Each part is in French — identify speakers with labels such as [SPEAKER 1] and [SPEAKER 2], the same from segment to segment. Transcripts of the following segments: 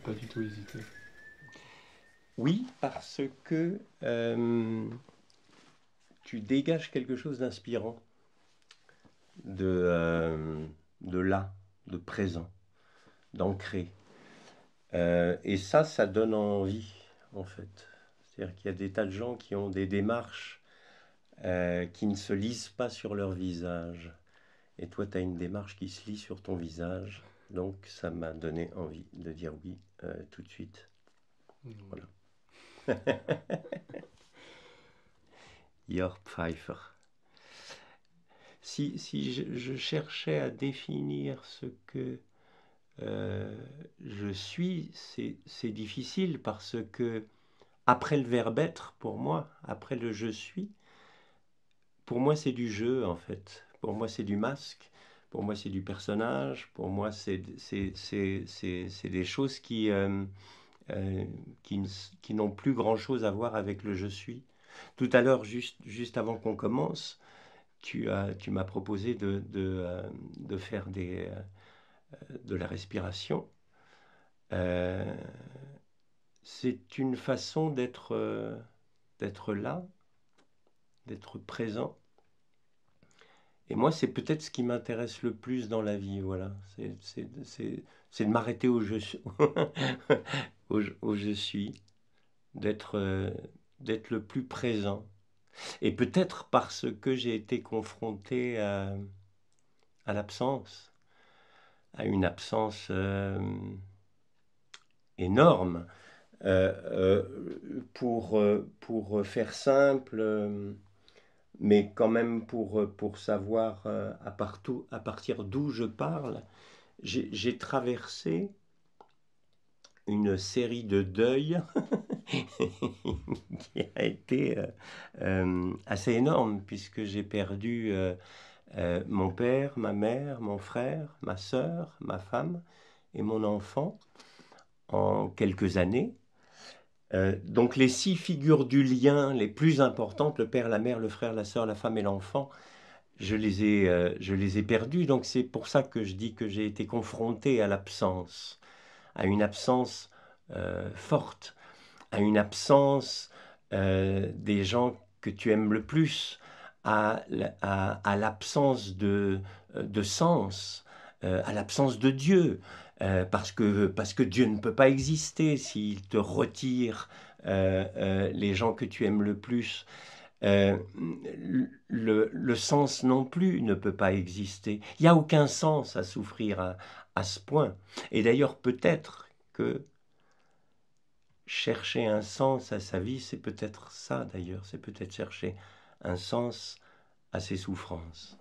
[SPEAKER 1] T'as pas du tout hésité.
[SPEAKER 2] Oui, parce que tu dégages quelque chose d'inspirant, de, euh, de là, de présent, d'ancré. Et ça donne envie, en fait. C'est-à-dire qu'il y a des tas de gens qui ont des démarches qui ne se lisent pas sur leur visage. Et toi, tu as une démarche qui se lit sur ton visage. Donc, ça m'a donné envie de dire oui tout de suite.
[SPEAKER 1] Mm.
[SPEAKER 2] Voilà. Jörg Pfeiffer. Si je cherchais à définir ce que euh, je suis, c'est difficile parce que après le verbe être, pour moi, après le je suis, pour moi c'est du jeu en fait. Pour moi c'est du masque. Pour moi c'est du personnage. Pour moi c'est des choses euh, qui, qui n'ont plus grand-chose à voir avec le je suis. Tout à l'heure, juste avant qu'on commence, tu m'as proposé de faire de la respiration. Euh, c'est une façon d'être là, d'être présent. Et moi, c'est peut-être ce qui m'intéresse le plus dans la vie. Voilà, c'est de m'arrêter au je, au je suis, d'être d'être le plus présent. Et peut-être parce que j'ai été confronté à l'absence, à une absence énorme. Pour faire simple, mais quand même pour savoir à partir d'où je parle, j'ai traversé une série de deuils qui a été assez énorme, puisque j'ai perdu mon père, ma mère, mon frère, ma sœur, ma femme et mon enfant en quelques années. Donc les six figures du lien les plus importantes, le père, la mère, le frère, la sœur, la femme et l'enfant, je les ai perdues. Donc c'est pour ça que je dis que j'ai été confronté à l'absence, à une absence forte, à une absence des gens que tu aimes le plus, à l'absence de sens, à l'absence de Dieu, parce que Dieu ne peut pas exister s'il te retire les gens que tu aimes le plus. Euh, le sens non plus ne peut pas exister. Il n'y a aucun sens à souffrir à ce point. Et d'ailleurs, peut-être que chercher un sens à sa vie, c'est peut-être ça d'ailleurs, c'est peut-être chercher un sens à ses souffrances.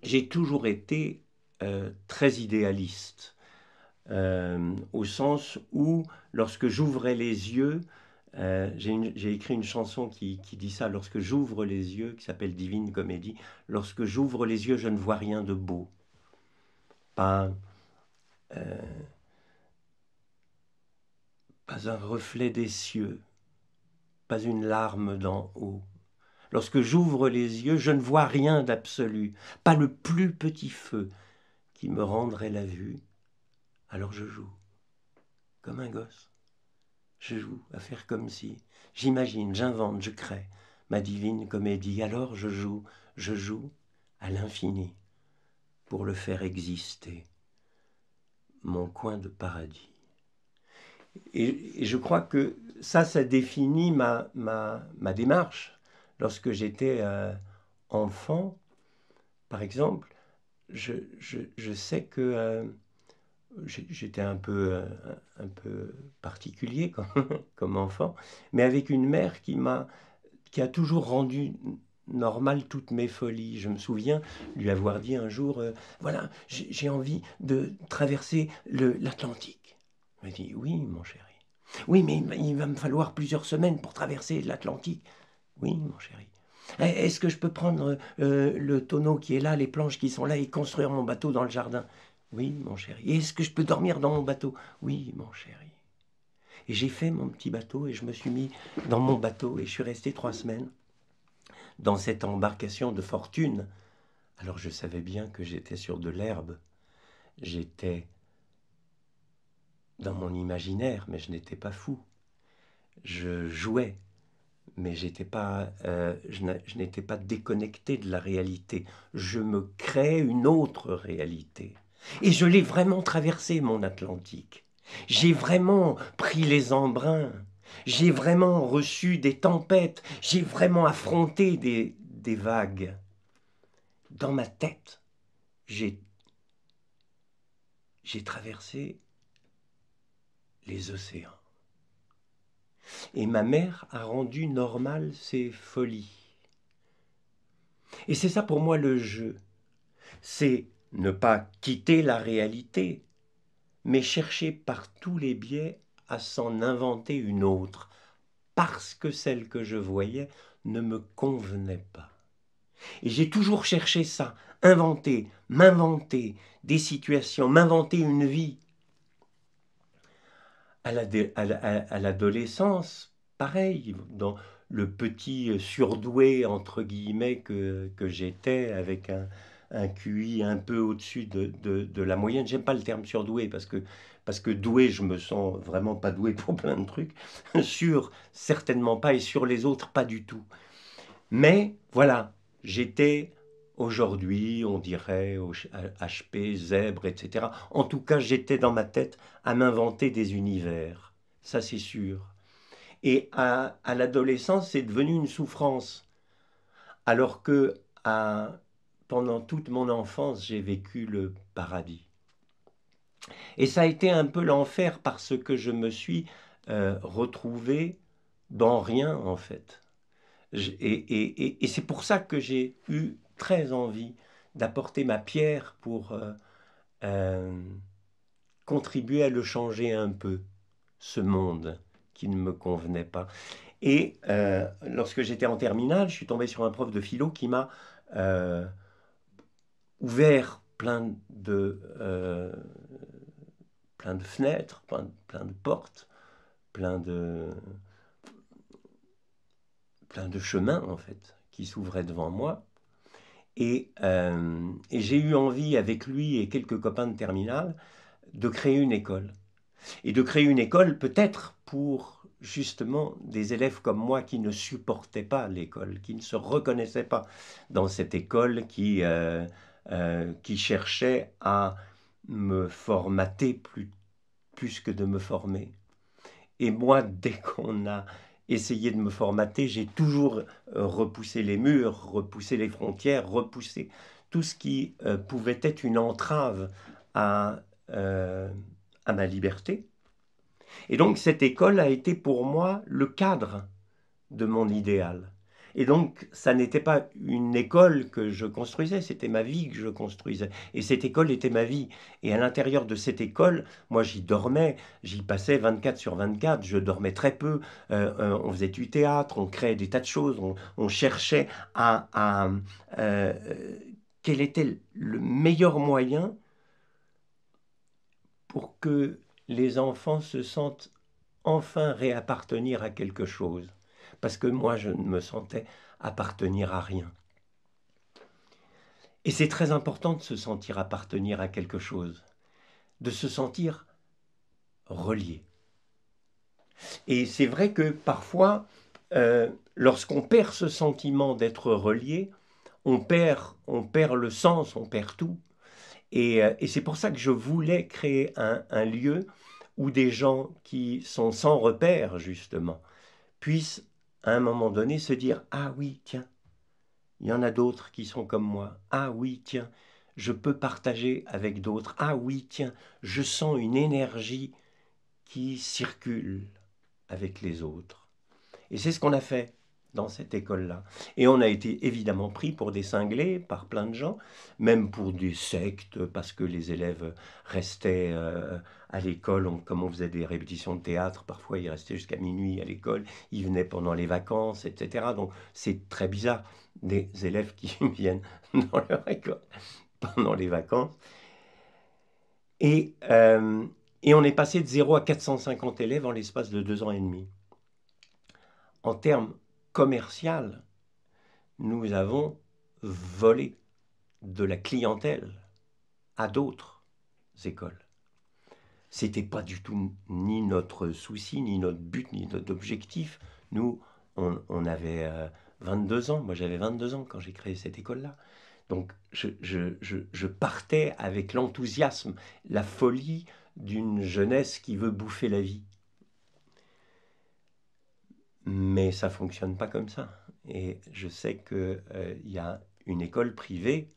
[SPEAKER 2] J'ai toujours été très idéaliste, au sens où, lorsque j'ouvrais les yeux, j'ai écrit une chanson qui dit ça, lorsque j'ouvre les yeux, qui s'appelle Divine Comédie, lorsque j'ouvre les yeux, je ne vois rien de beau. Pas, pas un reflet des cieux, pas une larme d'en haut. Lorsque j'ouvre les yeux, je ne vois rien d'absolu, pas le plus petit feu qui me rendrait la vue. Alors je joue, comme un gosse. Je joue à faire comme si. J'imagine, j'invente, je crée ma divine comédie. Alors je joue à l'infini pour le faire exister, mon coin de paradis. Et je crois que ça définit ma démarche lorsque j'étais enfant, par exemple, je sais que j'étais un peu particulier comme enfant, mais avec une mère qui a toujours rendu normal toutes mes folies. Je me souviens lui avoir dit un jour, voilà, j'ai envie de traverser l'Atlantique. Elle m'a dit, oui, mon chéri. Oui, mais il va me falloir plusieurs semaines pour traverser l'Atlantique. Oui, mon chéri. Est-ce que je peux prendre le tonneau qui est là, les planches qui sont là et construire mon bateau dans le jardin? Oui, mon chéri. Est-ce que je peux dormir dans mon bateau? Oui, mon chéri. Et j'ai fait mon petit bateau et je me suis mis dans mon bateau et je suis resté 3 semaines dans cette embarcation de fortune. Alors je savais bien que j'étais sur de l'herbe. J'étais dans mon imaginaire, mais je n'étais pas fou. Je jouais, mais je n'étais pas déconnecté de la réalité. Je me crée une autre réalité. Et je l'ai vraiment traversé, mon Atlantique. J'ai vraiment pris les embruns. J'ai vraiment reçu des tempêtes. J'ai vraiment affronté des vagues. Dans ma tête, j'ai traversé les océans. Et ma mère a rendu normal ces folies. Et c'est ça pour moi le jeu. C'est ne pas quitter la réalité, mais chercher par tous les biais à s'en inventer une autre, parce que celle que je voyais ne me convenait pas. Et j'ai toujours cherché ça, m'inventer des situations, m'inventer une vie. À l'adolescence, pareil, dans le petit surdoué, entre guillemets, que j'étais, avec un QI un peu au-dessus de la moyenne. J'aime pas le terme surdoué, parce que doué, je me sens vraiment pas doué pour plein de trucs. Sûr, certainement pas, et sur les autres, pas du tout. Mais voilà, j'étais aujourd'hui, on dirait, au HP, zèbre, etc. En tout cas, j'étais dans ma tête à m'inventer des univers. Ça, c'est sûr. Et à l'adolescence, c'est devenu une souffrance. Alors que pendant toute mon enfance, j'ai vécu le paradis. Et ça a été un peu l'enfer parce que je me suis retrouvé dans rien, en fait. Et c'est pour ça que j'ai eu très envie d'apporter ma pierre pour euh, contribuer à le changer un peu, ce monde qui ne me convenait pas. Et lorsque j'étais en terminale, je suis tombé sur un prof de philo qui m'a euh, ouvert plein de fenêtres, plein de portes, plein de, plein de chemins, en fait, qui s'ouvraient devant moi. Et j'ai eu envie, avec lui et quelques copains de terminale, de créer une école. Et de créer une école peut-être pour justement des élèves comme moi qui ne supportaient pas l'école, qui ne se reconnaissaient pas dans cette école qui cherchait à me formater plus que de me former. Et moi, dès qu'on a essayé de me formater, j'ai toujours repoussé les murs, repoussé les frontières, repoussé tout ce qui pouvait être une entrave à, euh, à ma liberté. Et donc cette école a été pour moi le cadre de mon idéal. Et donc, ça n'était pas une école que je construisais, c'était ma vie que je construisais. Et cette école était ma vie. Et à l'intérieur de cette école, moi j'y dormais, j'y passais 24 sur 24, je dormais très peu, on faisait du théâtre, on créait des tas de choses, on cherchait euh, quel était le meilleur moyen pour que les enfants se sentent enfin réappartenir à quelque chose. Parce que moi, je ne me sentais appartenir à rien. Et c'est très important de se sentir appartenir à quelque chose, de se sentir relié. Et c'est vrai que parfois, lorsqu'on perd ce sentiment d'être relié, on perd le sens, on perd tout. Et c'est pour ça que je voulais créer un lieu où des gens qui sont sans repère, justement, puissent à un moment donné se dire « Ah oui, tiens, il y en a d'autres qui sont comme moi. Ah oui, tiens, je peux partager avec d'autres. Ah oui, tiens, je sens une énergie qui circule avec les autres. Et c'est ce qu'on a fait dans cette école-là. Et on a été évidemment pris pour des cinglés par plein de gens, même pour des sectes, parce que les élèves restaient à l'école, comme on faisait des répétitions de théâtre, parfois ils restaient jusqu'à minuit à l'école, ils venaient pendant les vacances, etc. Donc c'est très bizarre, des élèves qui viennent dans leur école pendant les vacances. Et, euh, et on est passé de 0 à 450 élèves en l'espace de 2 ans et demi. En termes commerciaux, nous avons volé de la clientèle à d'autres écoles. C'était pas du tout ni notre souci, ni notre but, ni notre objectif. Nous, on avait 22 ans. Moi, j'avais 22 ans quand j'ai créé cette école-là. Donc, je partais avec l'enthousiasme, la folie d'une jeunesse qui veut bouffer la vie. Mais ça fonctionne pas comme ça. Et je sais qu'il y a une école privée,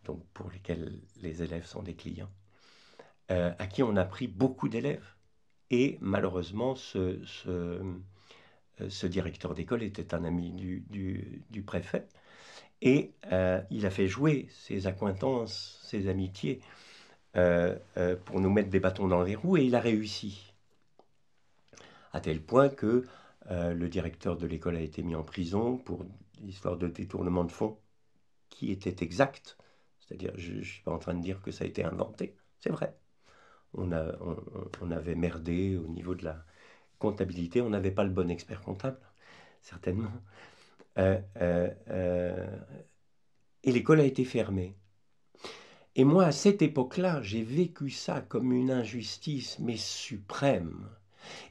[SPEAKER 2] donc pour lesquelles les élèves sont des clients, à qui on a pris beaucoup d'élèves. Et malheureusement, ce directeur d'école était un ami du préfet. Et il a fait jouer ses accointances, ses amitiés, pour nous mettre des bâtons dans les roues, et il a réussi. À tel point que le directeur de l'école a été mis en prison pour l'histoire de détournement de fonds qui était exact. C'est-à-dire, je ne suis pas en train de dire que ça a été inventé, c'est vrai. On avait merdé au niveau de la comptabilité, on n'avait pas le bon expert comptable, certainement. Euh, euh, euh, et l'école a été fermée. Et moi, à cette époque-là, j'ai vécu ça comme une injustice, mais suprême.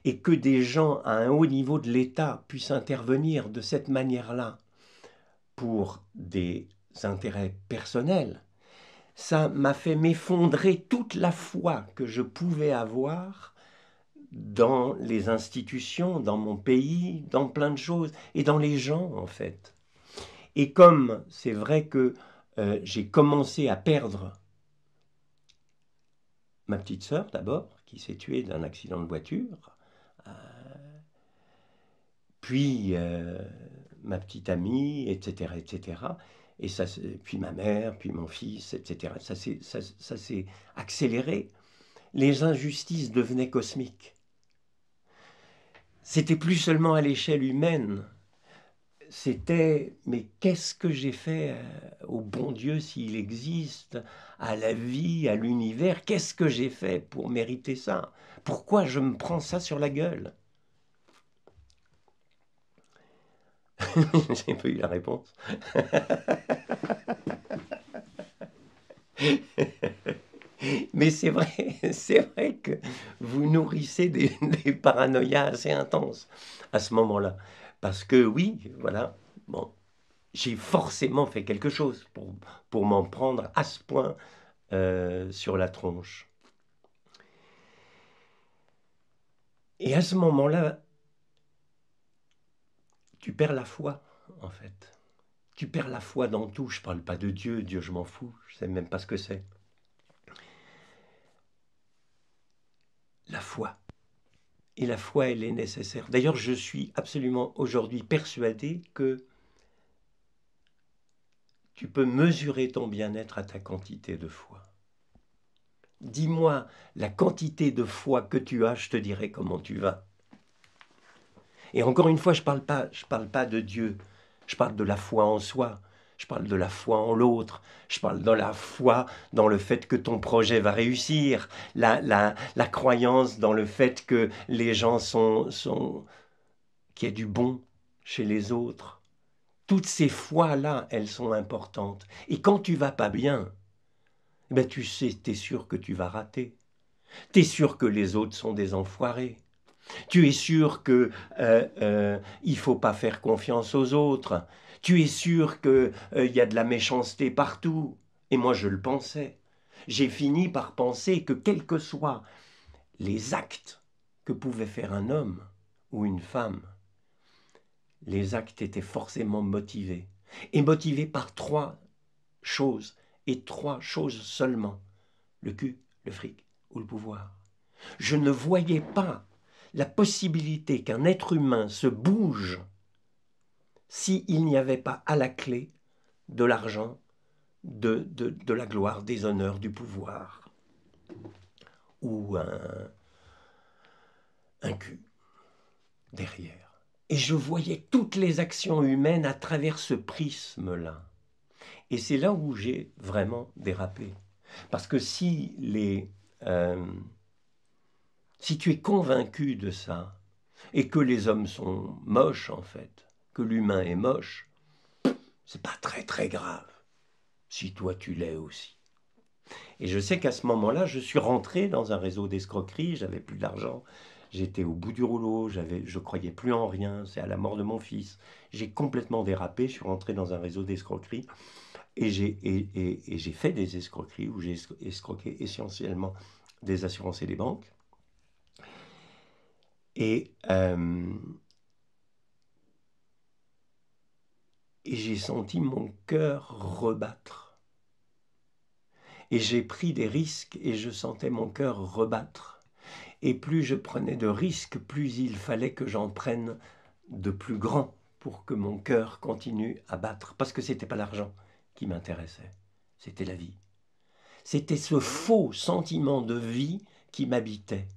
[SPEAKER 2] Et que des gens à un haut niveau de l'État puissent intervenir de cette manière-là pour des intérêts personnels, ça m'a fait m'effondrer toute la foi que je pouvais avoir dans les institutions, dans mon pays, dans plein de choses, et dans les gens en fait. Et comme c'est vrai que j'ai commencé à perdre ma petite sœur d'abord, qui s'est tuée d'un accident de voiture, puis ma petite amie, etc., etc., et ça, puis ma mère, puis mon fils, etc. Ça s'est accéléré. Les injustices devenaient cosmiques. C'était plus seulement à l'échelle humaine. C'était, mais qu'est-ce que j'ai fait au bon Dieu s'il existe, à la vie, à l'univers? Qu'est-ce que j'ai fait pour mériter ça? Pourquoi je me prends ça sur la gueule? J'ai pas eu la réponse. Mais c'est vrai que vous nourrissez des paranoïas assez intenses à ce moment-là. Parce que oui, voilà, bon, j'ai forcément fait quelque chose pour m'en prendre à ce point sur la tronche. Et à ce moment-là, tu perds la foi, en fait. Tu perds la foi dans tout. Je parle pas de Dieu, Dieu je m'en fous, je sais même pas ce que c'est. La foi. Et la foi, elle est nécessaire. D'ailleurs, je suis absolument aujourd'hui persuadé que tu peux mesurer ton bien-être à ta quantité de foi. Dis-moi la quantité de foi que tu as, je te dirai comment tu vas. Et encore une fois, je parle pas de Dieu, je parle de la foi en soi, je parle de la foi en l'autre, je parle de la foi dans le fait que ton projet va réussir, la croyance dans le fait que les gens qu'il y a du bon chez les autres. Toutes ces foi-là, elles sont importantes. Et quand tu vas pas bien, ben tu sais, t'es sûr que tu vas rater. T'es sûr que les autres sont des enfoirés. Tu es sûr que il faut pas faire confiance aux autres. Tu es sûr que y a de la méchanceté partout. Et moi, je le pensais. J'ai fini par penser que quels que soient les actes que pouvait faire un homme ou une femme, les actes étaient forcément motivés est motivé par trois choses, et trois choses seulement, le cul, le fric ou le pouvoir. Je ne voyais pas la possibilité qu'un être humain se bouge s'il n'y avait pas à la clé de l'argent, de la gloire, des honneurs, du pouvoir, ou un cul derrière. Et je voyais toutes les actions humaines à travers ce prisme-là. Et c'est là où j'ai vraiment dérapé. Parce que si tu es convaincu de ça, et que les hommes sont moches en fait, que l'humain est moche, c'est pas très très grave, si toi tu l'es aussi. Et je sais qu'à ce moment-là, je suis rentré dans un réseau d'escroquerie, j'avais plus d'argent, j'étais au bout du rouleau, je croyais plus en rien, c'est à la mort de mon fils. J'ai complètement dérapé, je suis rentré dans un réseau d'escroquerie et j'ai fait des escroqueries où j'ai escroqué essentiellement des assurances et des banques. Et j'ai senti mon cœur rebattre. Et j'ai pris des risques et je sentais mon cœur rebattre. Et plus je prenais de risques, plus il fallait que j'en prenne de plus grands pour que mon cœur continue à battre. Parce que ce n'était pas l'argent qui m'intéressait, c'était la vie. C'était ce faux sentiment de vie qui m'habitait.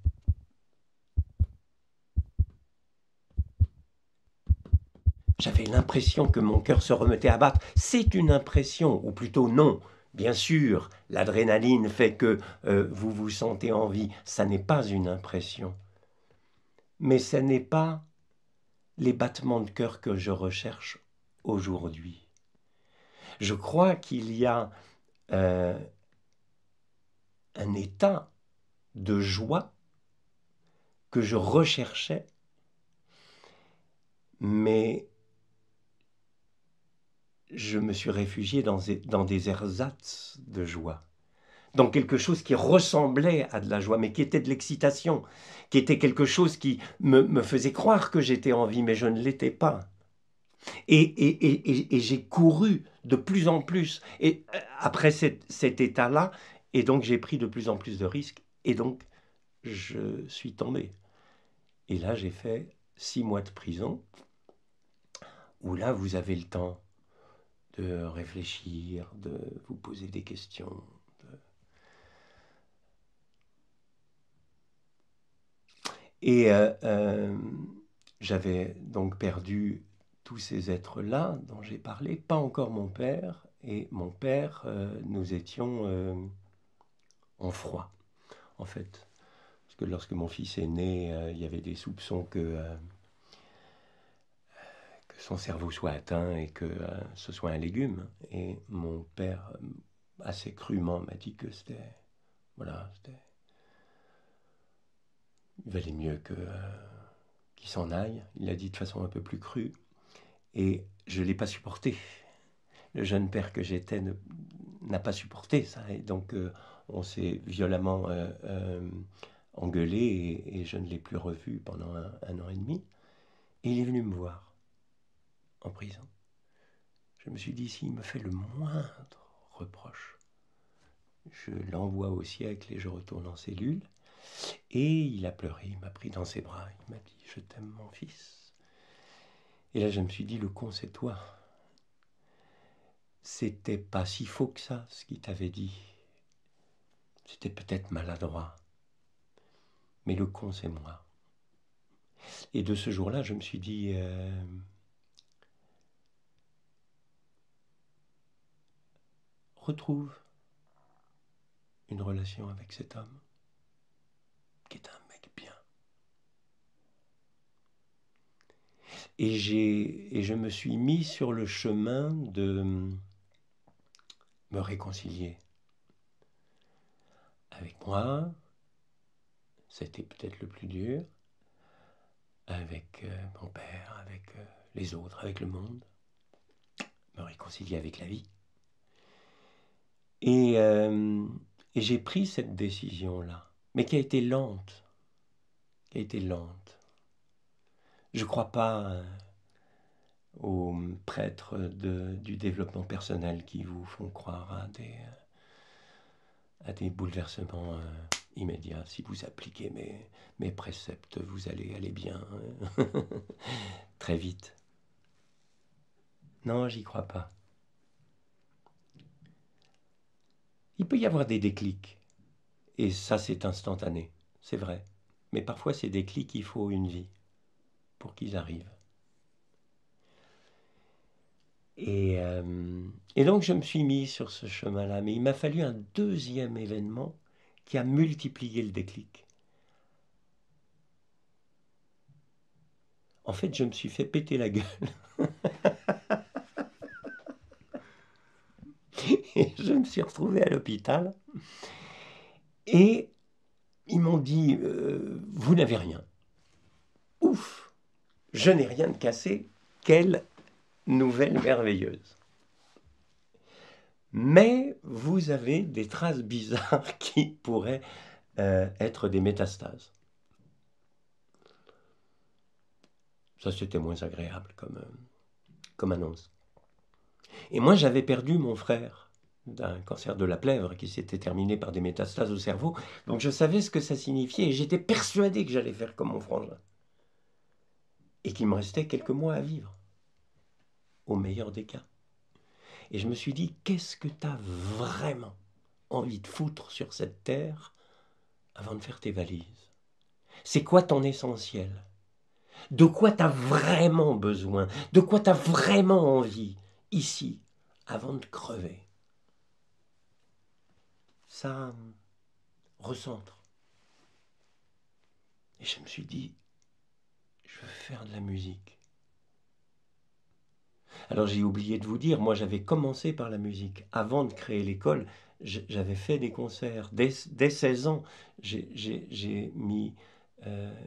[SPEAKER 2] J'avais l'impression que mon cœur se remettait à battre. C'est une impression, ou plutôt non. Bien sûr, l'adrénaline fait que vous vous sentez en vie. Ça n'est pas une impression. Mais ce n'est pas les battements de cœur que je recherche aujourd'hui. Je crois qu'il y a un état de joie que je recherchais, mais je me suis réfugié dans des ersatz de joie, dans quelque chose qui ressemblait à de la joie, mais qui était de l'excitation, qui était quelque chose qui me faisait croire que j'étais en vie, mais je ne l'étais pas. Et j'ai couru de plus en plus, et après cet état-là, et donc j'ai pris de plus en plus de risques, et donc je suis tombé. Et là, j'ai fait 6 mois de prison, où là, vous avez le temps de réfléchir, de vous poser des questions. Et j'avais donc perdu tous ces êtres-là dont j'ai parlé, pas encore mon père. Et mon père, nous étions en froid, en fait. Parce que lorsque mon fils est né, il y avait des soupçons que son cerveau soit atteint et que ce soit un légume. Et mon père, assez crûment, m'a dit que c'était... Voilà, il valait mieux qu'il s'en aille. Il l'a dit de façon un peu plus crue. Et je ne l'ai pas supporté. Le jeune père que j'étais n'a pas supporté ça. Et donc, on s'est violemment engueulé et je ne l'ai plus revu pendant un an et demi. Et il est venu me voir en prison. Je me suis dit, s'il me fait le moindre reproche, je l'envoie au siècle et je retourne en cellule. Et il a pleuré, il m'a pris dans ses bras, il m'a dit, je t'aime mon fils. Et là, je me suis dit, le con, c'est toi. C'était pas si faux que ça, ce qu'il t'avait dit. C'était peut-être maladroit. Mais le con, c'est moi. Et de ce jour-là, je me suis dit, retrouve une relation avec cet homme, qui est un mec bien. Et je me suis mis sur le chemin de me réconcilier avec moi. C'était peut-être le plus dur. Avec mon père, avec les autres, avec le monde. Me réconcilier avec la vie. Et j'ai pris cette décision-là, mais qui a été lente. Qui a été lente. Je ne crois pas aux prêtres du développement personnel qui vous font croire à des bouleversements immédiats. Si vous appliquez mes préceptes, vous allez aller bien très vite. Non, j'y crois pas. Il peut y avoir des déclics, et ça c'est instantané, c'est vrai. Mais parfois ces déclics, il faut une vie pour qu'ils arrivent. Et donc je me suis mis sur ce chemin-là, mais il m'a fallu un deuxième événement qui a multiplié le déclic. En fait, je me suis fait péter la gueule. Et je me suis retrouvé à l'hôpital. Et ils m'ont dit, vous n'avez rien. Ouf, je n'ai rien de cassé. Quelle nouvelle merveilleuse. Mais vous avez des traces bizarres qui pourraient être des métastases. Ça, c'était moins agréable comme annonce. Et moi, j'avais perdu mon frère d'un cancer de la plèvre qui s'était terminé par des métastases au cerveau. Donc je savais ce que ça signifiait et j'étais persuadé que j'allais faire comme mon frangin. Et qu'il me restait quelques mois à vivre, au meilleur des cas. Et je me suis dit, qu'est-ce que tu as vraiment envie de foutre sur cette terre avant de faire tes valises? C'est quoi ton essentiel? De quoi tu as vraiment besoin? De quoi tu as vraiment envie, ici, avant de crever? Ça recentre. Et je me suis dit, je veux faire de la musique. Alors j'ai oublié de vous dire, moi j'avais commencé par la musique. Avant de créer l'école, j'avais fait des concerts. Dès 16 ans, j'ai mis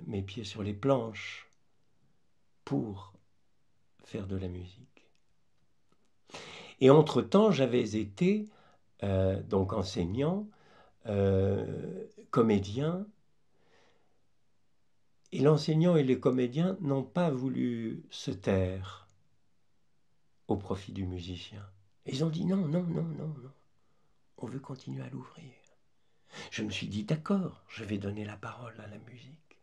[SPEAKER 2] mes pieds sur les planches pour faire de la musique. Et entre-temps, j'avais été donc enseignant, comédien. Et l'enseignant et les comédiens n'ont pas voulu se taire au profit du musicien. Et ils ont dit non, non, non, non, non. On veut continuer à l'ouvrir. Je me suis dit d'accord, je vais donner la parole à la musique.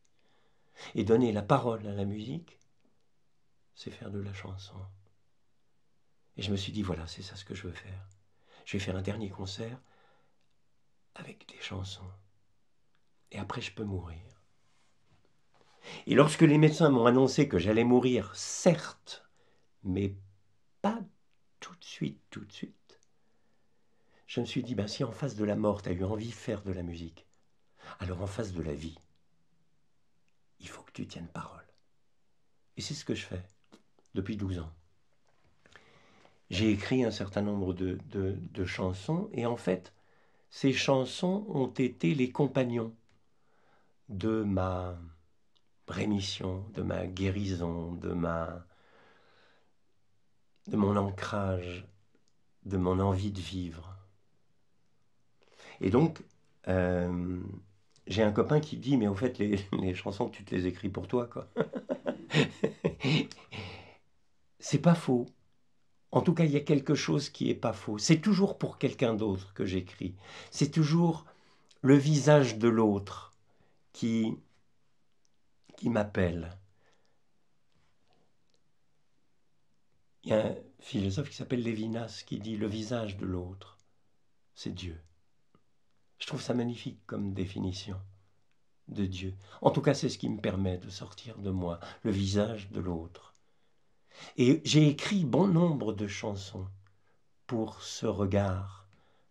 [SPEAKER 2] Et donner la parole à la musique, c'est faire de la chanson. Et je me suis dit voilà, c'est ça ce que je veux faire. Je vais faire un dernier concert avec des chansons. Et après, je peux mourir. Et lorsque les médecins m'ont annoncé que j'allais mourir, certes, mais pas tout de suite, je me suis dit, ben, si en face de la mort, tu as eu envie de faire de la musique, alors en face de la vie, il faut que tu tiennes parole. Et c'est ce que je fais depuis 12 ans. J'ai écrit un certain nombre de chansons, et en fait, ces chansons ont été les compagnons de ma rémission, de ma guérison, de mon ancrage, de mon envie de vivre. Et donc, j'ai un copain qui dit, mais au fait, les chansons, tu te les écris pour toi, quoi. C'est pas faux. En tout cas, il y a quelque chose qui est pas faux. C'est toujours pour quelqu'un d'autre que j'écris. C'est toujours le visage de l'autre qui m'appelle. Il y a un philosophe qui s'appelle Lévinas qui dit le visage de l'autre, c'est Dieu. Je trouve ça magnifique comme définition de Dieu. En tout cas, c'est ce qui me permet de sortir de moi, le visage de l'autre. Et j'ai écrit bon nombre de chansons pour ce regard,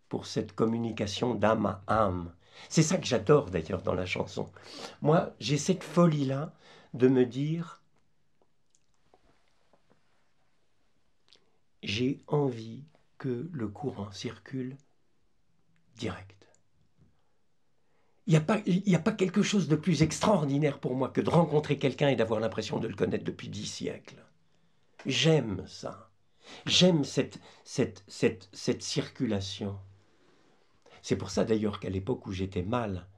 [SPEAKER 2] pour cette communication d'âme à âme. C'est ça que j'adore d'ailleurs dans la chanson. Moi, j'ai cette folie-là de me dire, j'ai envie que le courant circule direct. Il n'y a pas quelque chose de plus extraordinaire pour moi que de rencontrer quelqu'un et d'avoir l'impression de le connaître depuis 10 siècles. J'aime ça. J'aime cette circulation. C'est pour ça d'ailleurs qu'à l'époque où j'étais mal,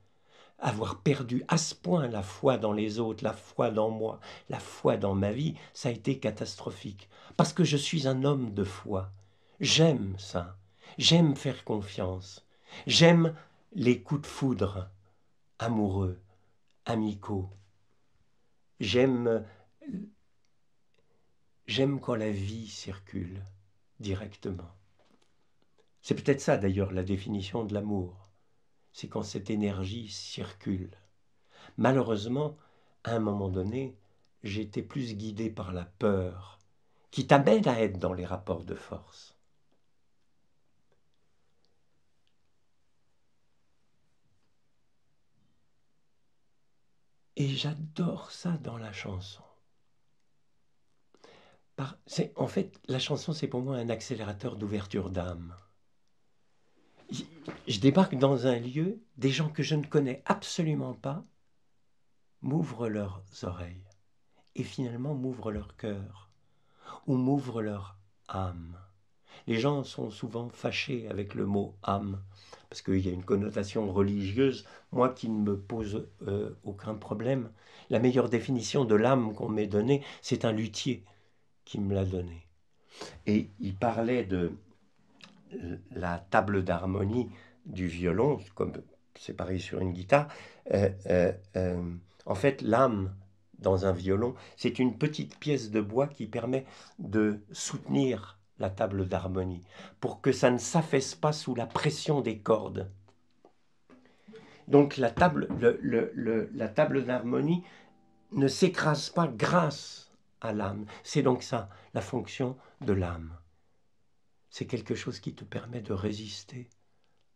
[SPEAKER 2] avoir perdu à ce point la foi dans les autres, la foi dans moi, la foi dans ma vie, ça a été catastrophique. Parce que je suis un homme de foi. J'aime ça. J'aime faire confiance. J'aime les coups de foudre amoureux, amicaux. J'aime quand la vie circule directement. C'est peut-être ça d'ailleurs la définition de l'amour. C'est quand cette énergie circule. Malheureusement, à un moment donné, j'étais plus guidé par la peur, qui t'amène à être dans les rapports de force. Et j'adore ça dans la chanson. En fait, la chanson, c'est pour moi un accélérateur d'ouverture d'âme. Je débarque dans un lieu, des gens que je ne connais absolument pas m'ouvrent leurs oreilles et finalement m'ouvrent leur cœur ou m'ouvrent leur âme. Les gens sont souvent fâchés avec le mot âme parce qu'il y a une connotation religieuse, moi qui ne me pose aucun problème. La meilleure définition de l'âme qu'on m'ait donnée, c'est un luthier qui me l'a donnée. Et il parlait de la table d'harmonie du violon, comme c'est pareil sur une guitare. En fait, l'âme dans un violon, c'est une petite pièce de bois qui permet de soutenir la table d'harmonie pour que ça ne s'affaisse pas sous la pression des cordes. Donc la table d'harmonie ne s'écrase pas grâce à l'âme. C'est donc ça, la fonction de l'âme. C'est quelque chose qui te permet de résister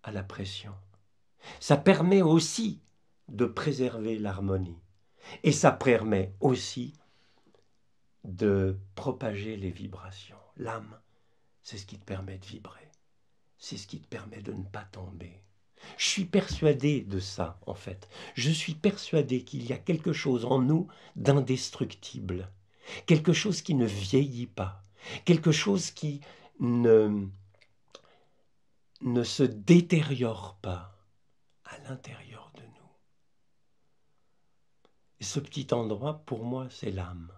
[SPEAKER 2] à la pression. Ça permet aussi de préserver l'harmonie. Et ça permet aussi de propager les vibrations. L'âme, c'est ce qui te permet de vibrer. C'est ce qui te permet de ne pas tomber. Je suis persuadé de ça, en fait. Je suis persuadé qu'il y a quelque chose en nous d'indestructible. Quelque chose qui ne vieillit pas. Quelque chose qui ne se détériore pas à l'intérieur de nous. Et ce petit endroit, pour moi, c'est l'âme.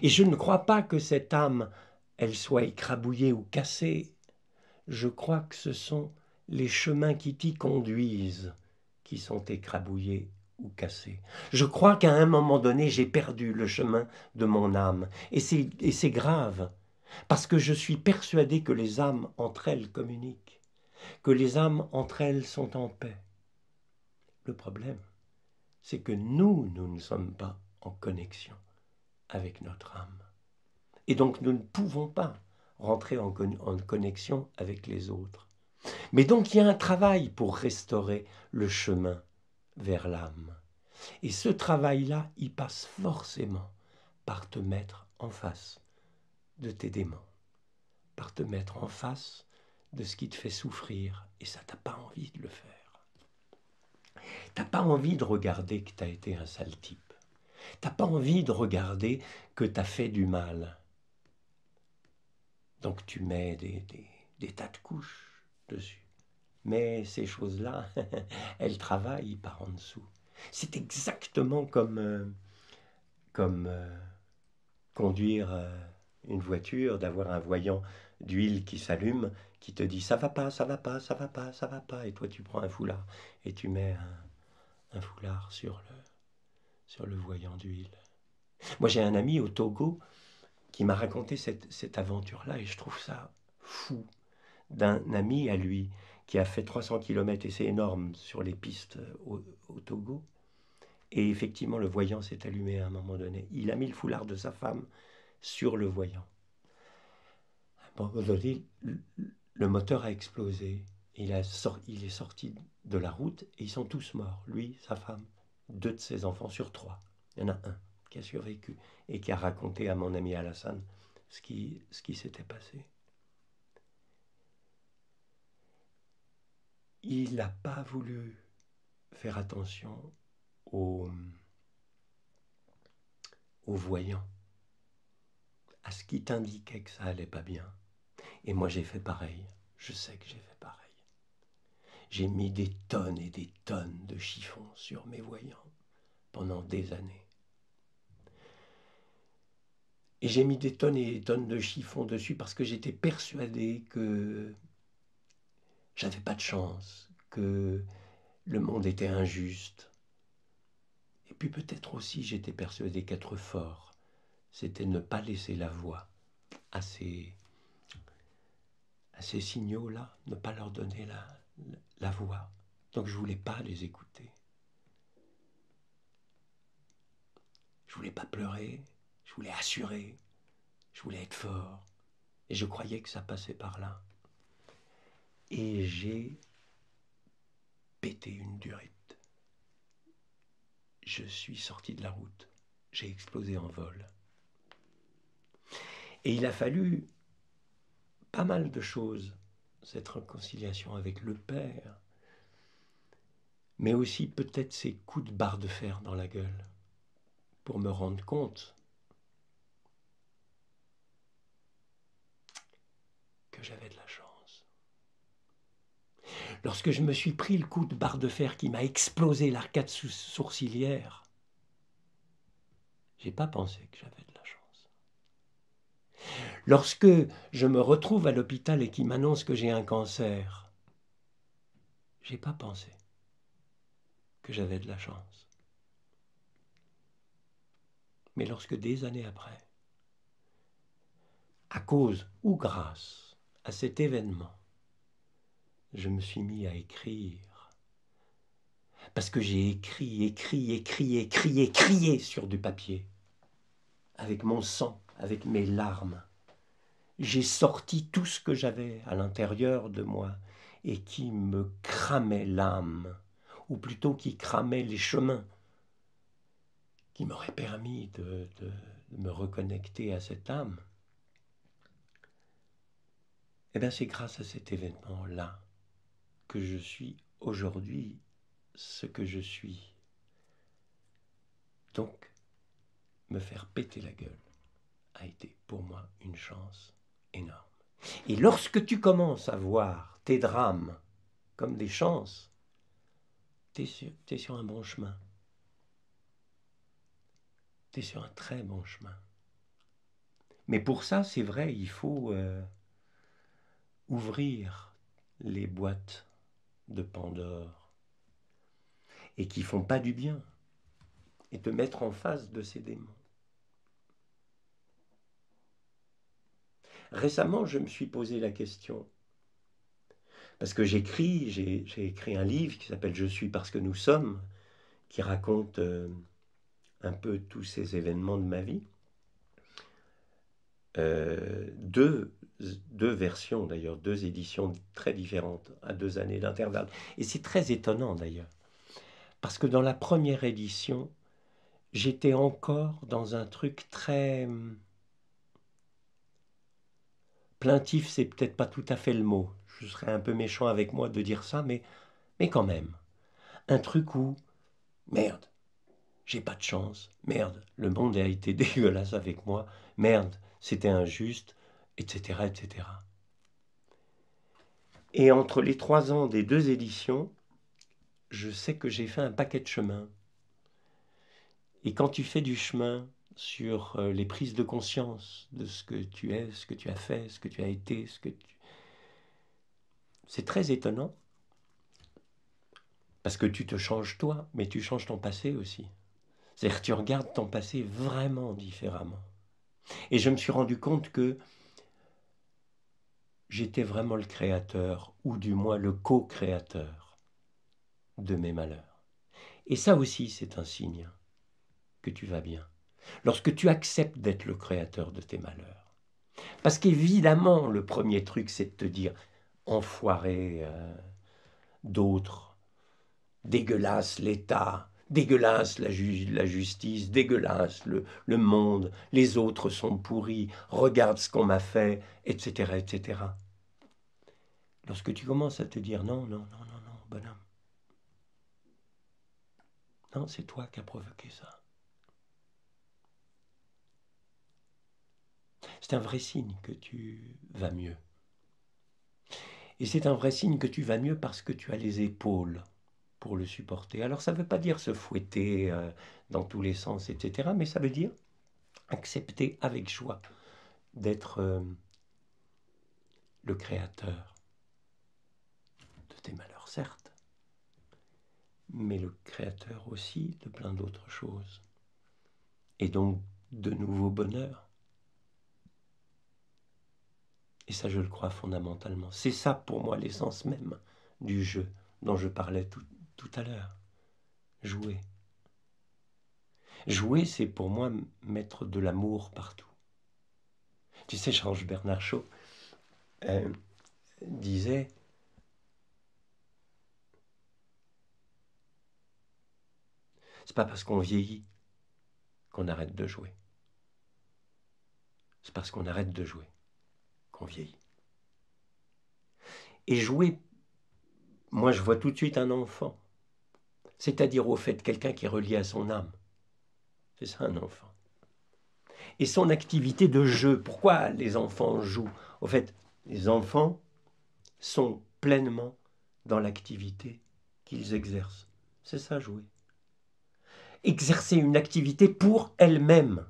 [SPEAKER 2] Et je ne crois pas que cette âme, elle soit écrabouillée ou cassée. Je crois que ce sont les chemins qui t'y conduisent qui sont écrabouillés ou cassés. Je crois qu'à un moment donné, j'ai perdu le chemin de mon âme. Et c'est grave, parce que je suis persuadé que les âmes entre elles communiquent, que les âmes entre elles sont en paix. Le problème, c'est que nous ne sommes pas en connexion avec notre âme. Et donc nous ne pouvons pas rentrer en connexion avec les autres. Mais donc il y a un travail pour restaurer le chemin vers l'âme. Et ce travail-là, il passe forcément par te mettre en face de tes démons, par te mettre en face de ce qui te fait souffrir. Et ça, t'as pas envie de le faire. T'as pas envie de regarder que t'as été un sale type. T'as pas envie de regarder que t'as fait du mal. Donc tu mets des tas de couches dessus. Mais ces choses-là, elles travaillent par en dessous. C'est exactement comme conduire une voiture, d'avoir un voyant d'huile qui s'allume, qui te dit ça va pas, ça va pas, ça va pas, ça va pas. Et toi tu prends un foulard et tu mets un foulard sur le voyant d'huile. Moi j'ai un ami au Togo qui m'a raconté cette aventure-là et je trouve ça fou. D'un ami à lui qui a fait 300 km, et c'est énorme, sur les pistes au Togo. Et effectivement, le voyant s'est allumé à un moment donné. Il a mis le foulard de sa femme sur le voyant. À un moment donné, le moteur a explosé. Il est sorti de la route et ils sont tous morts. Lui, sa femme, 2 de ses enfants sur 3. Il y en a un qui a survécu et qui a raconté à mon ami Alassane ce qui s'était passé. Il n'a pas voulu faire attention aux voyants, à ce qui t'indiquait que ça allait pas bien. Et moi j'ai fait pareil, je sais que j'ai fait pareil. J'ai mis des tonnes et des tonnes de chiffons sur mes voyants pendant des années. Et j'ai mis des tonnes et des tonnes de chiffons dessus parce que j'étais persuadé que j'avais pas de chance, que le monde était injuste. Et puis peut-être aussi j'étais persuadé qu'être fort, c'était ne pas laisser la voix à ces signaux-là, ne pas leur donner la voix. Donc je ne voulais pas les écouter. Je ne voulais pas pleurer, je voulais assurer, je voulais être fort. Et je croyais que ça passait par là. Et j'ai pété une durite. Je suis sorti de la route. J'ai explosé en vol. Et il a fallu pas mal de choses, cette réconciliation avec le Père, mais aussi peut-être ces coups de barre de fer dans la gueule, pour me rendre compte que j'avais de la chance. Lorsque je me suis pris le coup de barre de fer qui m'a explosé l'arcade sourcilière, j'ai pas pensé que j'avais de la chance. Lorsque je me retrouve à l'hôpital et qu'il m'annonce que j'ai un cancer, j'ai pas pensé que j'avais de la chance. Mais lorsque des années après, à cause ou grâce à cet événement, je me suis mis à écrire, parce que j'ai écrit sur du papier, avec mon sang, avec mes larmes. J'ai sorti tout ce que j'avais à l'intérieur de moi et qui me cramait l'âme, ou plutôt qui cramait les chemins, qui m'auraient permis de me reconnecter à cette âme. Eh bien, c'est grâce à cet événement-là que je suis aujourd'hui ce que je suis. Donc, me faire péter la gueule a été pour moi une chance énorme. Et lorsque tu commences à voir tes drames comme des chances, t'es sur un bon chemin. T'es sur un très bon chemin. Mais pour ça, c'est vrai, il faut ouvrir les boîtes de Pandore et qui font pas du bien et te mettre en face de ces démons. Récemment, je me suis posé la question, parce que j'ai écrit un livre qui s'appelle « Je suis parce que nous sommes », qui raconte un peu tous ces événements de ma vie. Deux versions d'ailleurs, 2 éditions très différentes, à 2 années d'intervalle. Et c'est très étonnant d'ailleurs, parce que dans la première édition, j'étais encore dans un truc très... plaintif, c'est peut-être pas tout à fait le mot. Je serais un peu méchant avec moi de dire ça, mais quand même. Un truc où, merde, j'ai pas de chance, merde, le monde a été dégueulasse avec moi, merde, c'était injuste, etc., etc. Et entre les 3 ans des 2 éditions, je sais que j'ai fait un paquet de chemin. Et quand tu fais du chemin sur les prises de conscience de ce que tu es, ce que tu as fait, ce que tu as été, c'est très étonnant. Parce que tu te changes toi, mais tu changes ton passé aussi. C'est-à-dire que tu regardes ton passé vraiment différemment. Et je me suis rendu compte que j'étais vraiment le créateur, ou du moins le co-créateur de mes malheurs. Et ça aussi, c'est un signe que tu vas bien. Lorsque tu acceptes d'être le créateur de tes malheurs. Parce qu'évidemment, le premier truc, c'est de te dire, enfoiré d'autres, dégueulasse l'État, dégueulasse la justice, dégueulasse le monde, les autres sont pourris, regarde ce qu'on m'a fait, etc., etc. Lorsque tu commences à te dire non, non, non, non, non, bonhomme, non, c'est toi qui as provoqué ça. C'est un vrai signe que tu vas mieux. Et c'est un vrai signe que tu vas mieux parce que tu as les épaules pour le supporter. Alors ça ne veut pas dire se fouetter dans tous les sens, etc. Mais ça veut dire accepter avec joie d'être le créateur de tes malheurs, certes, mais le créateur aussi de plein d'autres choses. Et donc de nouveaux bonheurs. Et ça, je le crois fondamentalement. C'est ça pour moi l'essence même du jeu dont je parlais tout à l'heure. Jouer. Jouer, c'est pour moi mettre de l'amour partout. Tu sais, Georges Bernard Shaw disait « C'est pas parce qu'on vieillit qu'on arrête de jouer. C'est parce qu'on arrête de jouer qu'on vieillit. » Et jouer, moi je vois tout de suite un enfant, c'est-à-dire au fait quelqu'un qui est relié à son âme. C'est ça un enfant. Et son activité de jeu, pourquoi les enfants jouent? Au fait, les enfants sont pleinement dans l'activité qu'ils exercent. C'est ça, jouer. Exercer une activité pour elle-même.